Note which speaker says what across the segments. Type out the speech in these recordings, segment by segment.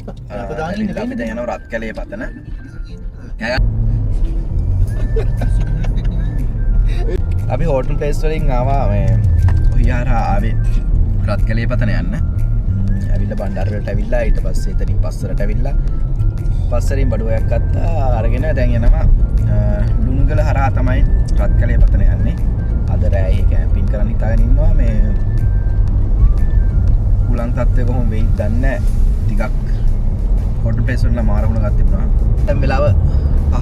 Speaker 1: අපි දැන් යනවා රත් කැලේ පතන. අපි හෝටල් ප්ලේස් වලින් ආවා මේ ඔහියාර ආවේ රත් කැලේ පතන යන්න. ඇවිල්ලා බණ්ඩාර වලට ඇවිල්ලා ඊට පස්සේ එතනින් පස්සරට ඇවිල්ලා පස්සරින් බඩුවක් ගත්තා අරගෙන දැන් යනවා ලුණුගල හරහා තමයි රත් කැලේ පතන යන්නේ. අද රෑ කැම්පින් කරන්න හිතාගෙන ඉන්නවා මේ කුලන් තත්ත්වය කොහොම වෙයිද දන්නේ නැහැ. ටිකක් හෝටල් ප්ලේස් වල මාරුණ ගන්න තිබුණා. දැන් වෙලාව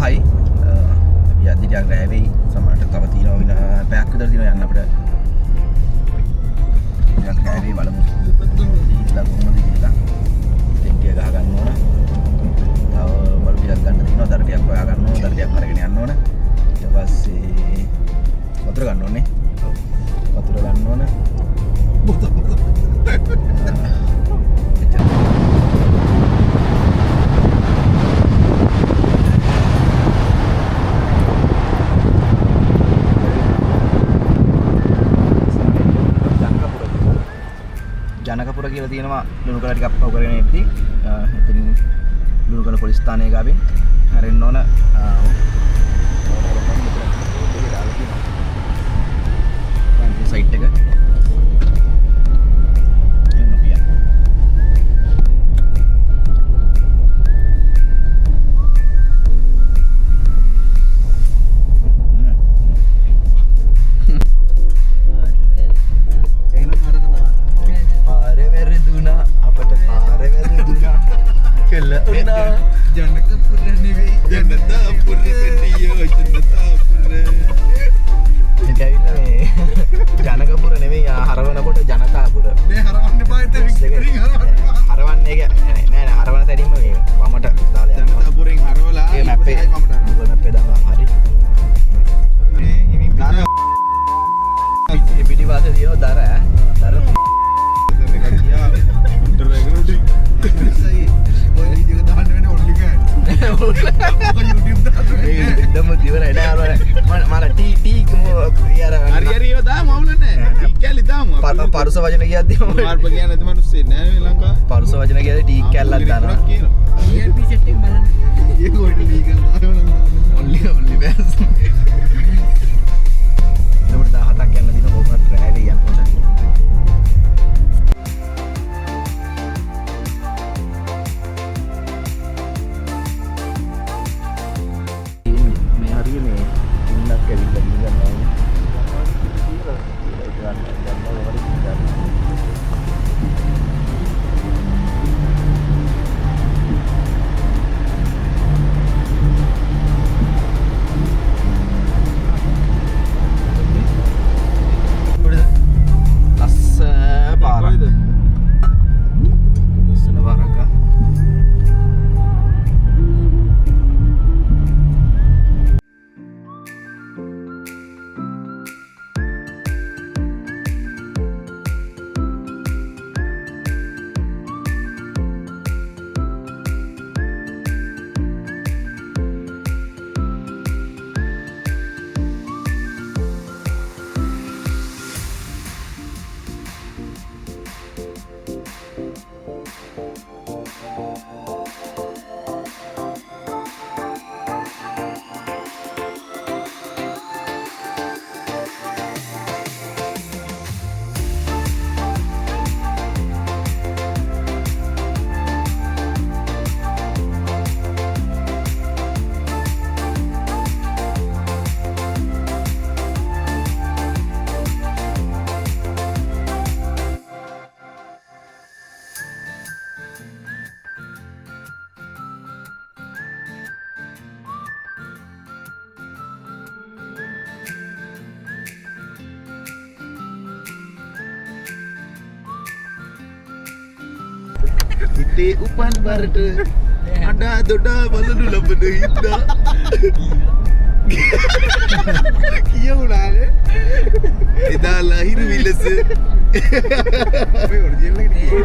Speaker 1: 5යි. අපි අද ටිකක් රෑ වෙයි. සමහරට තව තියෙනවා වින පැයක් විතර තියෙනවා යන්න අපිට. ටිකක් රෑ වෙයි බලමු. ඉතින් කොහොමද කියලා. ටෙන්කිය ගහ ගන්න ඕන. තව බල් ටිකක් ගන්න තියෙනවා. දර ටිකක් හොයා ගන්න ඕන. දර ටිකක් අරගෙන යන්න ඕන. ඊට පස්සේ වතුර ගන්න ඕනේ. වතුර ගන්න ඕන. ජනකපුර කියලා තියෙනවා ලුණුගල ටිකක් පහු කරගෙන ඉද්දි එතනින් ලුණුගල පොලිස් ස්ථානයේ ගාවින් හැරෙන්න ඕන සයිට් එක එන්න පියා
Speaker 2: ජනකපුර නෙවෙයි ජනතාපුර වෙටියෝ ජනතාපුර
Speaker 1: ඒක ඇවිල්ලා මේ ජනකපුර නෙවෙයි හරවනකොට ජනතාපුර
Speaker 2: නේ හරවන්න එපා ඉතින් වික්ටරින්
Speaker 1: හරවන්නේ නෑ නෑ හරවන තැනින්ම මේ වමට දාලා යනවා
Speaker 2: ජනතාපුරෙන් හරවලා
Speaker 1: ඒ මැප් එක
Speaker 2: වමට
Speaker 1: Google map එක දානවා හරි
Speaker 2: මේ ඉතින් දාන
Speaker 1: පිටිපස්සේ තියෙනවා දර දර
Speaker 2: එකක් ගියා උඩ රෙගුලටි සයි ඔය වීඩියෝ දාන්න වෙන්නේ ඔන්ලි කෑන් YouTube දාන්න
Speaker 1: एकदम दिवरा एडा मारा टी यार
Speaker 2: හරි හරි ඒවා දාමු අවුල නැහැ ටී කැලි දාමු
Speaker 1: පරුස වචන කියද්දි
Speaker 2: මාර්ප කියන්නේ නැති මිනිස්සු නෑ නේ ලංකාවේ
Speaker 1: පරුස වචන කියද්දි ටී කැල්ලක් දානවා
Speaker 2: ELP සෙට් එක බලන්න ඒක ඔය ටී කැල්ල දානවා
Speaker 1: ඔන්ලි බෑස් නම්බර 17ක් යන්න දින කොහොමද රෑලි යනකොට
Speaker 2: හිතේ උපන් වරට අඬා දොඩා බලනු ලබන හින්දා කියවුණානේ එදා ලහිරු විලස මේ ඔරිජිනල් එක නේ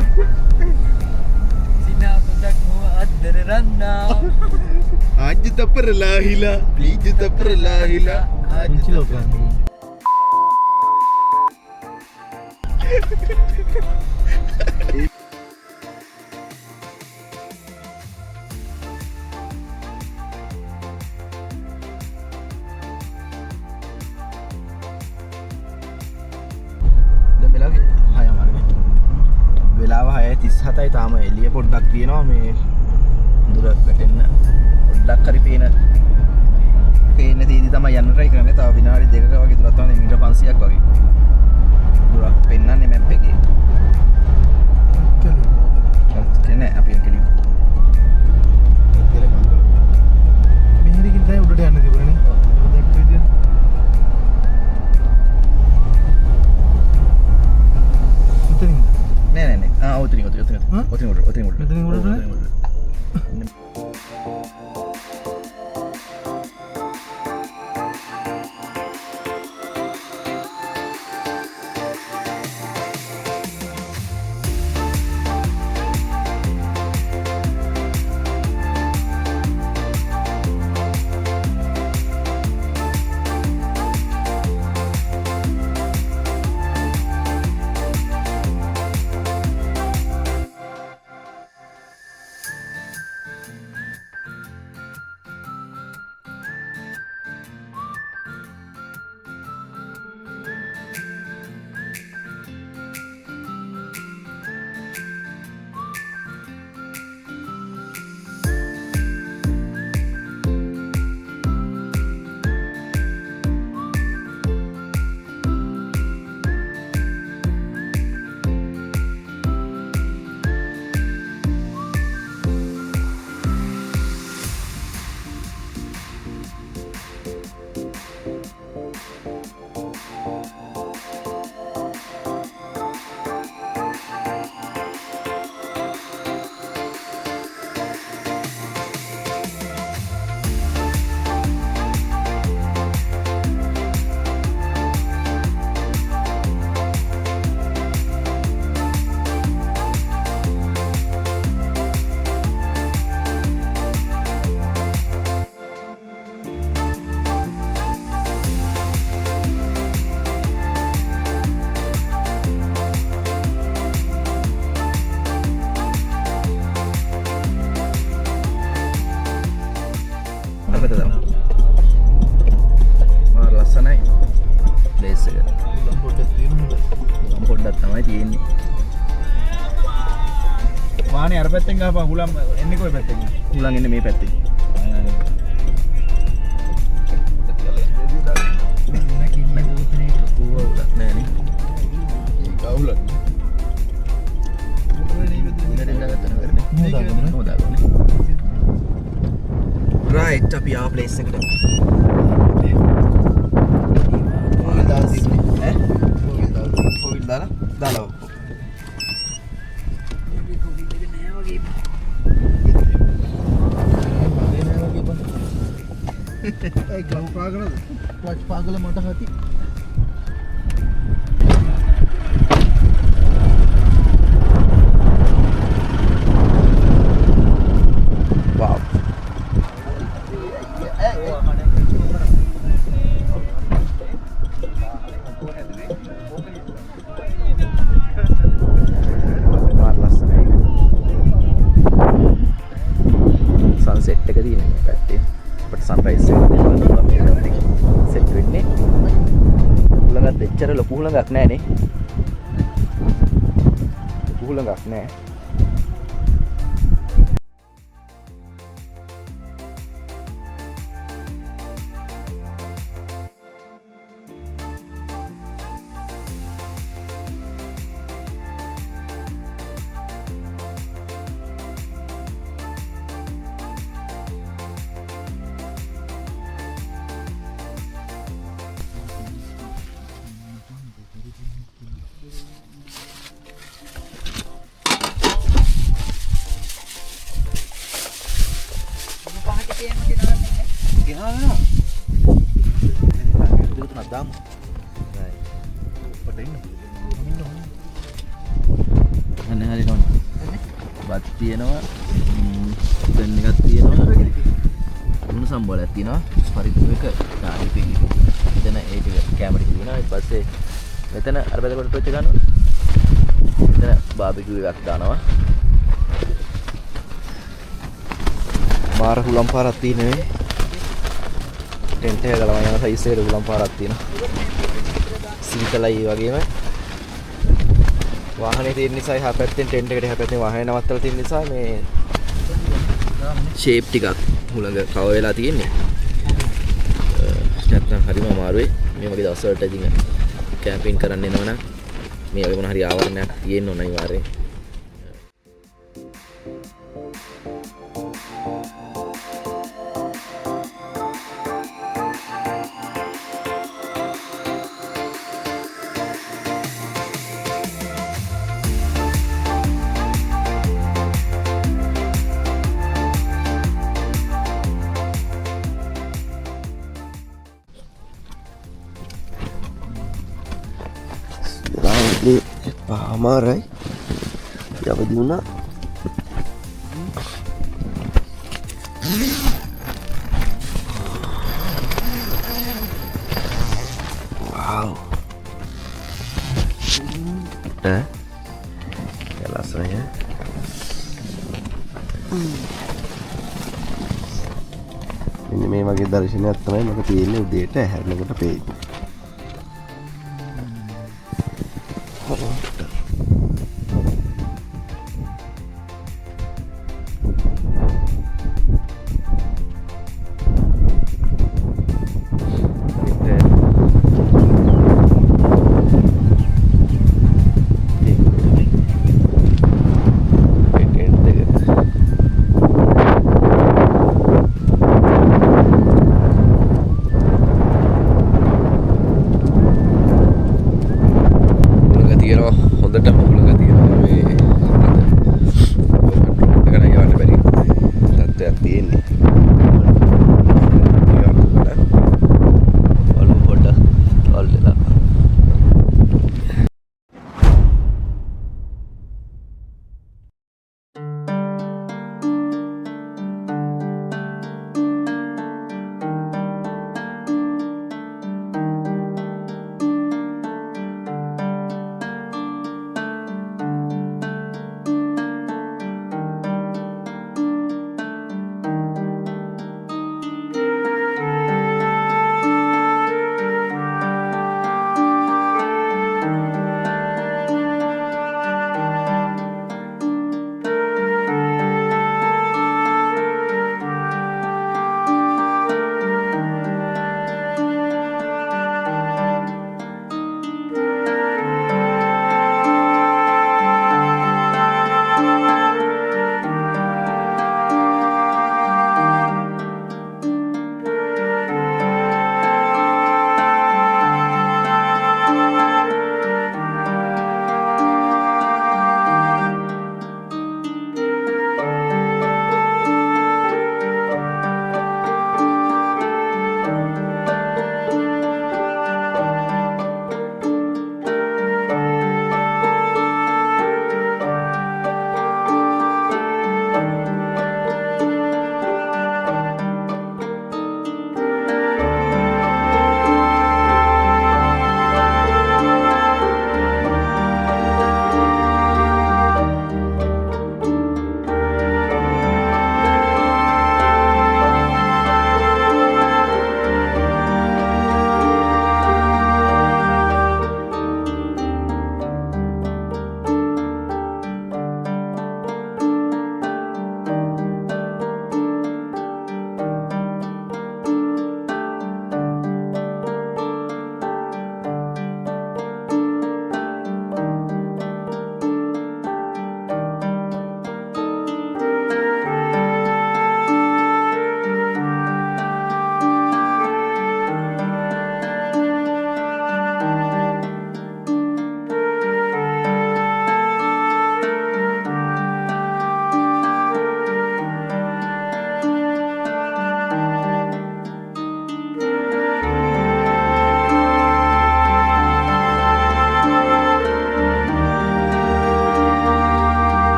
Speaker 3: සිනා පොඩක් මොව අද්දර රන්නා
Speaker 2: ආජ් තපර ලාහිලා ප්ලීජ් තපර ලාහිලා ආජ් තපර
Speaker 1: 7යි තාම එළිය පොඩ්ඩක් තියෙනවා මේ දුර වැටෙන්න පොඩ්ඩක් හරි පේන තීදි තමයි යන්න try කරන්නේ. තව විනාඩි 2ක වගේ දුරක් තමයි මීටර 500ක් වගේ දුරක් පෙන්නන්නේ මැප් එකේ. නෑ අපි කෙලිමු.
Speaker 2: මෙහෙරකින් තමයි උඩට යන්න තිබුණේ නේ. දැක්ක විදියට. මෙතනින්.
Speaker 1: නෑ. ඔතනින්.
Speaker 2: මෙතනින් උඩට. වාහනේ අර පැත්තෙන් ගහපන් හුලම් එන්නේ කොයි පැත්තෙන්ද?
Speaker 1: හුලං එන්නේ මේ පැත්තෙන්. Right, අපි ආ ප්ලේස් එකට. දාලා.
Speaker 2: ඒ ගම් පාගලද? ක්ලච් පාගල මට හති.
Speaker 1: Wow. Sunset එක තියෙන මේ පැත්තේ අපිට sunrise එක බලන්න පුළුවන් මේ පැත්තේ set වෙන්නේ. හුලඟත් එච්චර ලොකු හුලඟක් නැහැ නේ. ලොකු හුලඟක් නැහැ. Damu. Aneh hari kawan. Bat තියෙනවා. දැන් එකක් තියෙනවා. උණු සම්බෝලයක් තියෙනවා. පරිප්පු එක කාරි පිළි. එතන ඒ ටික කැමරි කියනවා. ඊට පස්සේ මෙතන අර බෙදකොට ටොච් ගන්නවා. එතන බාබිකියු එකක් දානවා. මාර හුලම් පාරක් තියෙනවා. ටෙන්ට් එක ගලවන යන සයිස් එකට හුලම් පාරක් තියෙනවා. සීතලයි වගේම වාහනේ තියෙන නිසා එහා පැත්තෙන් ටෙන්ට් එකට එහා පැත්තෙන් වාහනේ නවත්තලා තියෙන නිසා මේ ෂේප් ටිකක් හුළඟ කව වෙලා තියෙන්නේ. නැත්නම් හරිම අමාරුයි. මේ වගේ දවස්වලට ඉතින් කැම්පින් කරන්න එනවනම් මේ වගේ මොන හරි ආවරණයක් තියෙන්න ඕන අනිවාර්යෙන්. අමාරයි යවදි වුණා. Wow. Ya rasanya. Ini මේ වගේ දර්ශනයක් තමයි මට තියෙන්නේ උදේට හැරෙනකොට පේන්නේ.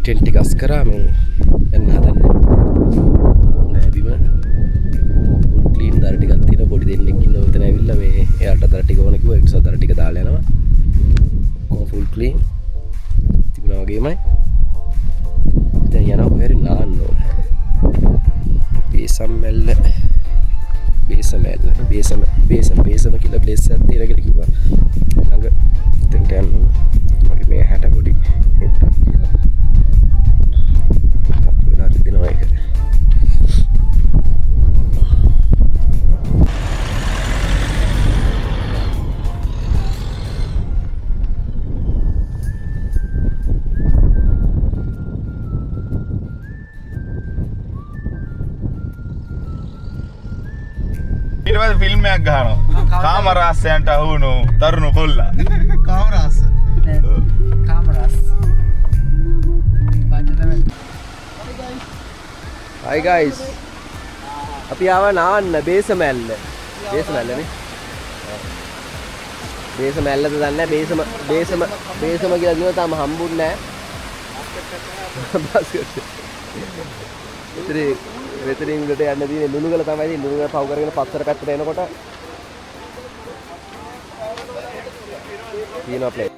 Speaker 4: ටෙන්ට් එක අස් කරා මේ යන්න හදන්නේ. නෑ බිම ෆුල් ක්ලීන් දර ටිකක් තියෙන පොඩි දෙන්නෙක් ඉන්නවා මෙතන ඇවිල්ලා මේ එයාට දර ටික ඕන කිව්වා. ඒ නිසා දර ටික දාලා යනවා. කොහොම ෆුල් ක්ලීන් තිබුණා වගේමයි. දැන් යනවා කොහෙරි නාන්න ඕන. බේසම් කියලා ප්ලේස් එකක් තියෙනවා කියලා කිව්වා. ළඟ එතනට යන්න ඕන. මගේ මේ හැට පොඩි හෙට්ටක් කියලා. අප් වෙලා දෙනවා ඒක.
Speaker 2: ඊට පස්සේ ෆිල්ම් එකක් ගහනවා. කාමරාස්සයන්ට අහුණු තරුණ කොල්ලා. කාමරාස්ස.
Speaker 3: කාමරාස්.
Speaker 4: Hi guys. අපි ආව නාන්න බේසමැල්ල. බේසමැල්ලනේ. බේසමැල්ලද දන්නේ නැහැ. බේසම කියලා දිනුවා තාම හම්බුන්නේ නැහැ. බාස්කට්. මෙතනින් උඩට යන්න තියෙන්නේ ලුණුගල තමයි. ඉතින් ලුණුගල පව කරගෙන පස්සට පැත්තට එනකොට තියෙනවා ප්ලේ.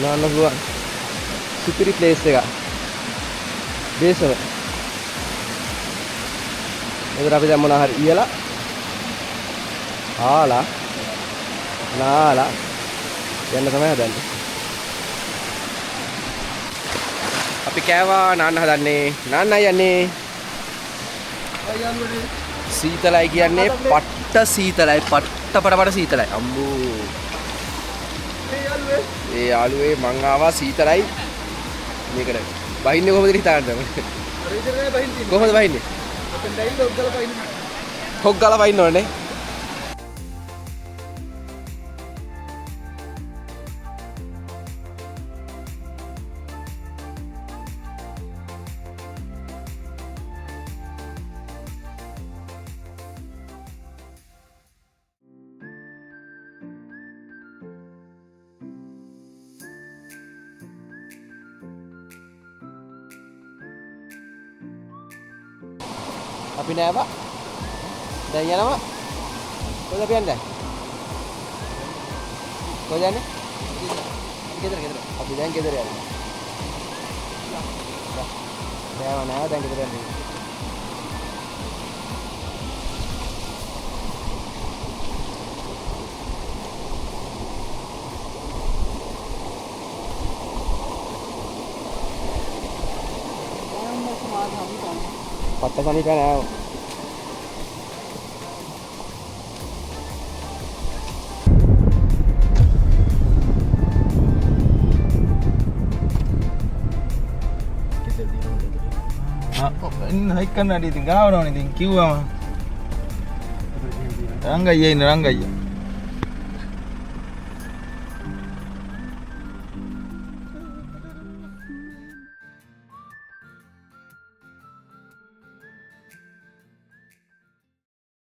Speaker 4: නාන්න පුළුවන් සුපිරි ප්ලේස් එකක් බේසම. එතන අපි දැන් මොනවා හරි ඉයලා ආලා නාලා යන්න තමයි හදන්නේ. අපි කෑවා නාන්න හදන්නේ. නාන්නයි යන්නේ. සීතලයි කියන්නේ පට්ට සීතලයි. පට්ට සීතලයි. අම්බෝ ඒ යාළුවේ මං ආවා සීතලයි මේකට බහින්නේ කොහොමද හිතාගන්නද? අර විතර නෑ බහින්නේ. කොහොමද බහින්නේ? අපෙන් ඩයිල් හොක් ගාලා බහින්නේ. හොක් ගාලා බහින්න ඕනේ. අපි නෑවා. දැන් යනවා. කොහෙද අපි යන්නේ? කොහෙද යන්නේ? ගෙදර. අපි දැන් ගෙදර යනවා. නෑ දැන් ගෙදර යන්නේ. පත්ත සමීප නෑ.
Speaker 1: හයික් කරන්න අඩි ඉතින් ගාවනවනේ ඉතින් කිව්වම රංගయ్య ඉන්න රංගయ్య